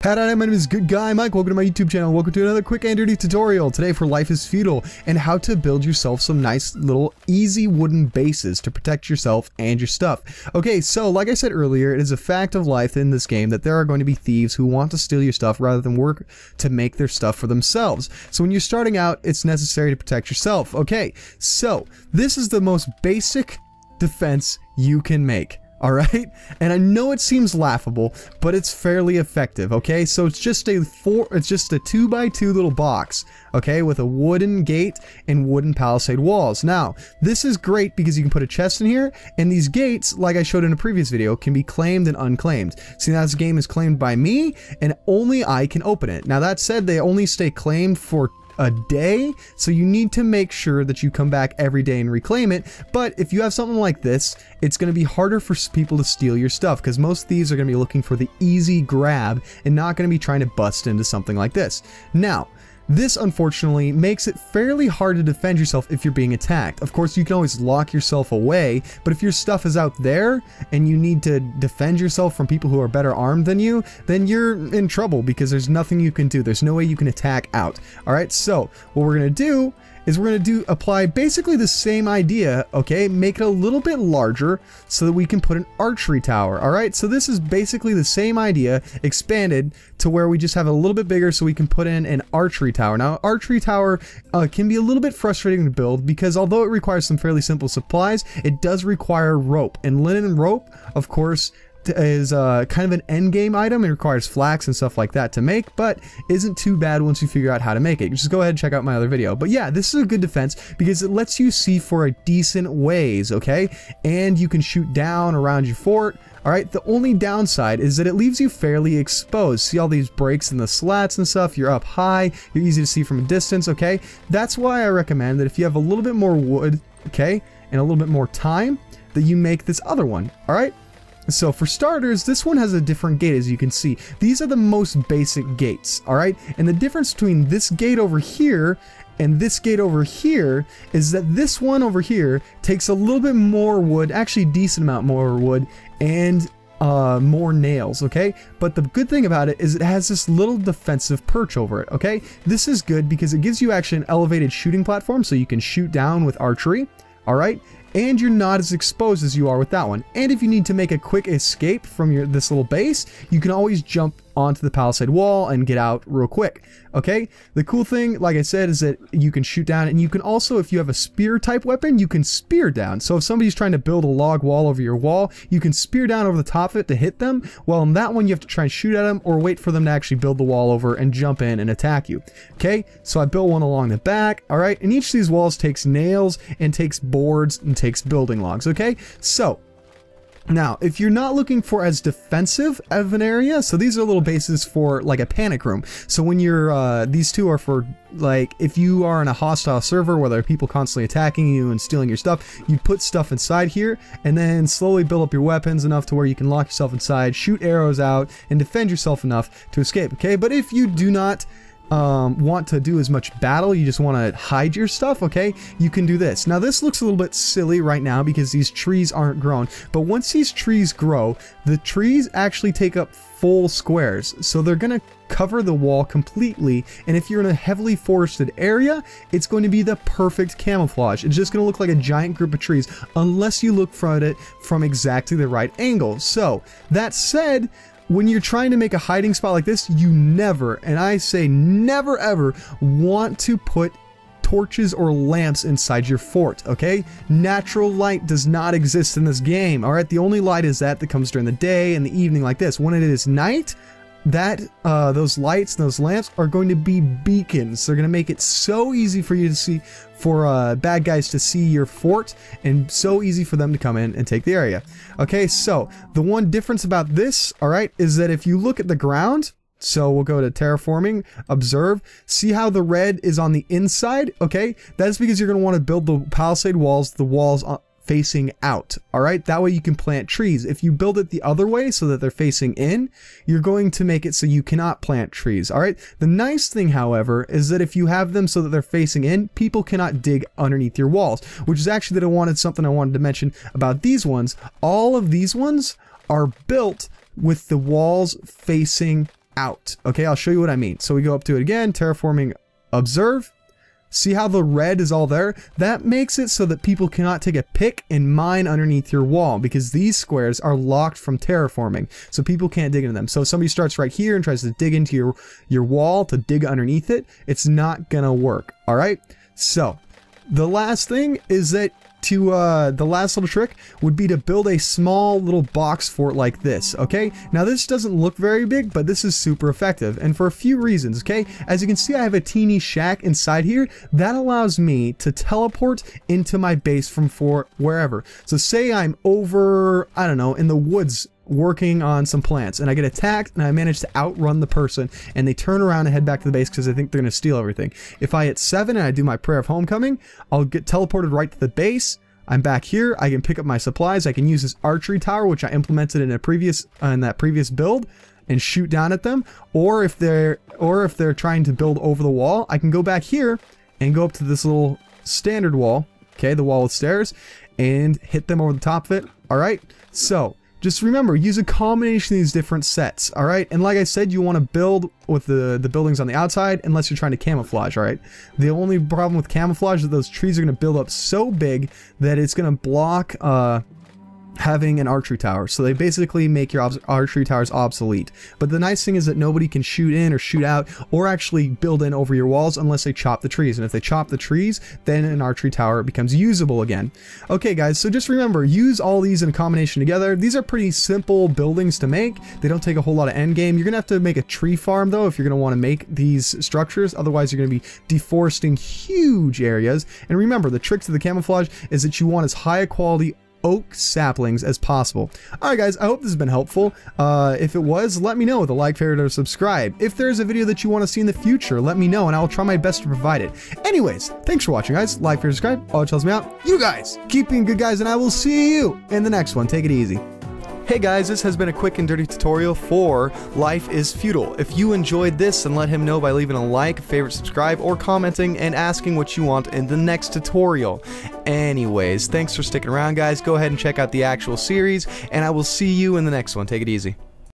Hi, my name is Good Guy Mike. Welcome to my YouTube channel. Welcome to another quick and dirty tutorial today for Life is Feudal and how to build yourself some nice little easy wooden bases to protect yourself and your stuff. Okay, so like I said earlier, it is a fact of life in this game that there are going to be thieves who want to steal your stuff rather than work to make their stuff for themselves. So when you're starting out, it's necessary to protect yourself. Okay, so this is the most basic defense you can make. Alright, and I know it seems laughable, but it's fairly effective, okay? So it's just a 2x2 little box, okay, with a wooden gate and wooden palisade walls. Now, this is great because you can put a chest in here, and these gates, like I showed in a previous video, can be claimed and unclaimed. See, now this game is claimed by me, and only I can open it. Now, that said, they only stay claimed for a day, so you need to make sure that you come back every day and reclaim it. But if you have something like this, it's going to be harder for people to steal your stuff because most thieves are going to be looking for the easy grab and not going to be trying to bust into something like this. Now, this unfortunately makes it fairly hard to defend yourself if you're being attacked. Of course, you can always lock yourself away, but if your stuff is out there and you need to defend yourself from people who are better armed than you, then you're in trouble because there's nothing you can do. There's no way you can attack out. Alright, so what we're going to do is we're going to apply basically the same idea, okay, make it a little bit larger so that we can put an archery tower. Alright, so this is basically the same idea expanded to where we just have it a little bit bigger so we can put in an archery tower. Now, archery tower can be a little bit frustrating to build because although it requires some fairly simple supplies, it does require rope, and linen rope, of course, is kind of an end game item. It requires flax and stuff like that to make, but isn't too bad once you figure out how to make it. Just go ahead and check out my other video. But yeah, this is a good defense because it lets you see for a decent ways, okay? And you can shoot down around your fort. Alright, the only downside is that it leaves you fairly exposed. See all these breaks in the slats and stuff? You're up high, you're easy to see from a distance, okay? That's why I recommend that if you have a little bit more wood, okay, and a little bit more time, that you make this other one, alright? So for starters, this one has a different gate, as you can see. These are the most basic gates, alright? And the difference between this gate over here and this gate over here is that this one over here takes a little bit more wood, actually a decent amount more wood, and more nails, okay? But the good thing about it is it has this little defensive perch over it, okay? This is good because it gives you actually an elevated shooting platform so you can shoot down with archery, alright? And you're not as exposed as you are with that one. And if you need to make a quick escape from this little base, you can always jump onto the palisade wall and get out real quick. Okay, the cool thing, like I said, is that you can shoot down, and you can also, if you have a spear type weapon, you can spear down. So if somebody's trying to build a log wall over your wall, you can spear down over the top of it to hit them. Well, in that one, you have to try and shoot at them or wait for them to actually build the wall over and jump in and attack you. Okay, so I built one along the back. All right, and each of these walls takes nails and takes boards and takes building logs. Okay, so now, if you're not looking for as defensive of an area, so these are little bases for like a panic room. So when you're, these two are for like, if you are in a hostile server where there are people constantly attacking you and stealing your stuff, you put stuff inside here and then slowly build up your weapons enough to where you can lock yourself inside, shoot arrows out, and defend yourself enough to escape, okay? But if you do not want to do as much battle, you just want to hide your stuff, okay, you can do this. Now this looks a little bit silly right now because these trees aren't grown, but once these trees grow, the trees actually take up full squares, so they're gonna cover the wall completely, and if you're in a heavily forested area, it's going to be the perfect camouflage. It's just gonna look like a giant group of trees unless you look at it from exactly the right angle. So that said, when you're trying to make a hiding spot like this, you never, and I say never ever, want to put torches or lamps inside your fort, okay? Natural light does not exist in this game, alright? The only light is that comes during the day and the evening like this. When it is night, those lights and those lamps are going to be beacons. They're going to make it so easy for you to see, for bad guys to see your fort, and so easy for them to come in and take the area. Okay, so the one difference about this, alright, is that if you look at the ground, so we'll go to terraforming, observe, see how the red is on the inside, okay? That's because you're going to want to build the palisade walls, the walls facing out, alright? That way you can plant trees. If you build it the other way so that they're facing in, you're going to make it so you cannot plant trees, alright? The nice thing, however, is that if you have them so that they're facing in, people cannot dig underneath your walls, which is actually something I wanted to mention about these ones. All of these ones are built with the walls facing out. Okay, I'll show you what I mean. So we go up to it again, terraforming, observe. See how the red is all there? That makes it so that people cannot take a pick and mine underneath your wall, because these squares are locked from terraforming, so people can't dig into them. So if somebody starts right here and tries to dig into your wall to dig underneath it, it's not gonna work. All right. So the last thing is that the last little trick would be to build a small little box fort like this. Okay, now this doesn't look very big, but this is super effective, and for a few reasons. Okay, as you can see, I have a teeny shack inside here that allows me to teleport into my base from wherever. So say I'm over, I don't know, in the woods working on some plants, and I get attacked and I manage to outrun the person, and they turn around and head back to the base because I think they're going to steal everything. If I hit 7 and I do my prayer of homecoming, I'll get teleported right to the base. I'm back here. I can pick up my supplies. I can use this archery tower, which I implemented in that previous build, and shoot down at them. Or if they're trying to build over the wall, I can go back here and go up to this little standard wall, okay, the wall with stairs, and hit them over the top of it. All right, so just remember, use a combination of these different sets, all right? And like I said, you want to build with the buildings on the outside unless you're trying to camouflage, all right? The only problem with camouflage is that those trees are going to build up so big that it's going to block having an archery tower. So they basically make your archery towers obsolete. But the nice thing is that nobody can shoot in or shoot out or actually build in over your walls unless they chop the trees. And if they chop the trees, then an archery tower becomes usable again. Okay guys, so just remember, use all these in combination together. These are pretty simple buildings to make. They don't take a whole lot of end game. You're gonna have to make a tree farm though if you're gonna want to make these structures. Otherwise you're gonna be deforesting huge areas. And remember, the trick to the camouflage is that you want as high a quality oak saplings as possible. Alright guys, I hope this has been helpful. If it was, let me know with a like, favorite, or subscribe. If there's a video that you want to see in the future, let me know and I will try my best to provide it. Anyways, thanks for watching guys. Like, favorite, subscribe, all it tells me out. You guys, keep being good guys, and I will see you in the next one. Take it easy. Hey guys, this has been a quick and dirty tutorial for Life is Feudal. If you enjoyed this, then let him know by leaving a like, favorite, subscribe, or commenting and asking what you want in the next tutorial. Anyways, thanks for sticking around guys. Go ahead and check out the actual series, and I will see you in the next one. Take it easy.